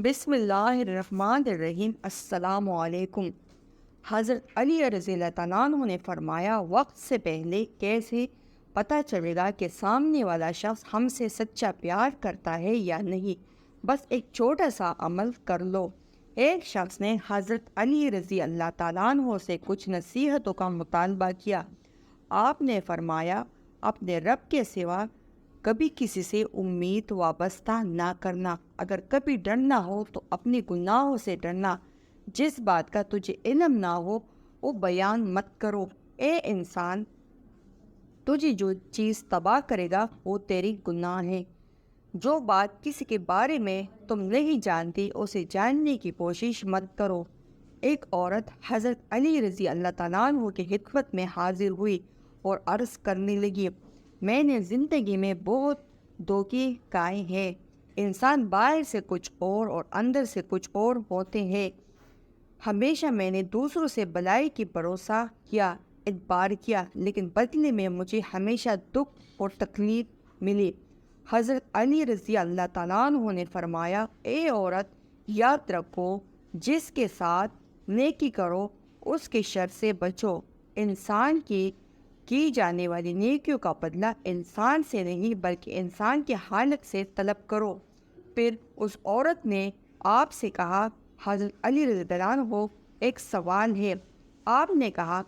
بسم اللہ الرحمن الرحیم۔ السلام علیکم۔ حضرت علی رضی اللہ تعالیٰ عنہ نے فرمایا، وقت سے پہلے کیسے پتہ چلے گا کہ سامنے والا شخص ہم سے سچا پیار کرتا ہے یا نہیں؟ بس ایک چھوٹا سا عمل کر لو۔ ایک شخص نے حضرت علی رضی اللہ تعالیٰ عنہ سے کچھ نصیحتوں کا مطالبہ کیا۔ آپ نے فرمایا، اپنے رب کے سوا کبھی کسی سے امید وابستہ نہ کرنا۔ اگر کبھی ڈرنا ہو تو اپنے گناہوں سے ڈرنا۔ جس بات کا تجھے علم نہ ہو وہ بیان مت کرو۔ اے انسان، تجھے جو چیز تباہ کرے گا وہ تیری گناہ ہے۔ جو بات کسی کے بارے میں تم نہیں جانتی اسے جاننے کی کوشش مت کرو۔ ایک عورت حضرت علی رضی اللہ تعالیٰ عنہ کی خدمت میں حاضر ہوئی اور عرض کرنے لگی، میں نے زندگی میں بہت دھوکے کھائے ہیں۔ انسان باہر سے کچھ اور اندر سے کچھ اور ہوتے ہیں۔ ہمیشہ میں نے دوسروں سے بھلائی کی بھروسہ کیا، اعتبار کیا، لیکن بدلے میں مجھے ہمیشہ دکھ اور تکلیف ملی۔ حضرت علی رضی اللہ تعالیٰ عنہ نے فرمایا، اے عورت، یاد رکھو، جس کے ساتھ نیکی کرو اس کے شر سے بچو۔ انسان کی جانے والی نیکیوں کا بدلہ انسان سے نہیں بلکہ انسان کی حالت سے طلب کرو۔ پھر اس عورت نے آپ سے کہا، حضرت علی رضی اللہ عنہ، ایک سوال ہے۔ آپ نے کہا،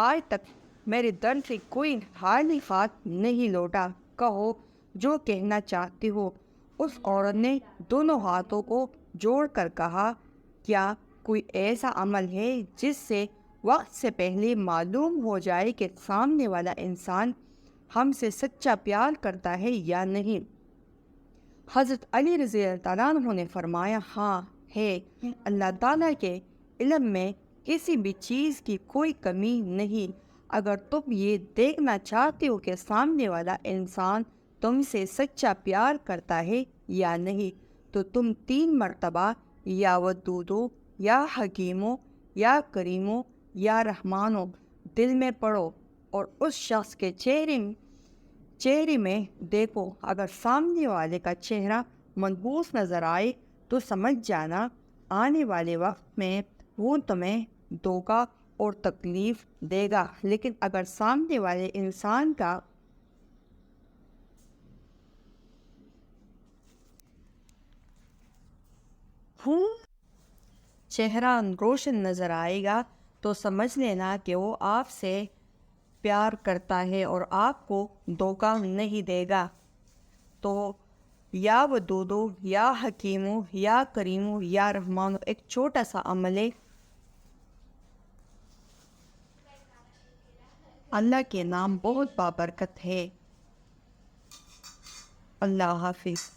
آج تک میرے در سے کوئی خالی ہاتھ نہیں لوٹا، کہو جو کہنا چاہتے ہو۔ اس عورت نے دونوں ہاتھوں کو جوڑ کر کہا، کیا کوئی ایسا عمل ہے جس سے وقت سے پہلے معلوم ہو جائے کہ سامنے والا انسان ہم سے سچا پیار کرتا ہے یا نہیں؟ حضرت علی رضی اللہ تعالیٰ عنہ نے فرمایا، ہاں ہے۔ اللہ تعالیٰ کے علم میں کسی بھی چیز کی کوئی کمی نہیں۔ اگر تم یہ دیکھنا چاہتے ہو کہ سامنے والا انسان تم سے سچا پیار کرتا ہے یا نہیں تو تم 3 مرتبہ یا ودودو یا حکیمو یا کریمو یا رحمانو دل میں پڑھو اور اس شخص کے چہرے میں دیکھو۔ اگر سامنے والے کا چہرہ منحوس نظر آئے تو سمجھ جانا آنے والے وقت میں وہ تمہیں دھوکہ اور تکلیف دے گا۔ لیکن اگر سامنے والے انسان کا چہرہ روشن نظر آئے گا تو سمجھ لینا کہ وہ آپ سے پیار کرتا ہے اور آپ کو دھوکہ نہیں دے گا۔ تو یا ودودو یا حکیمو یا کریمو یا رحمانو ایک چھوٹا سا عمل ہے۔ اللہ کے نام بہت بابرکت ہے۔ اللہ حافظ۔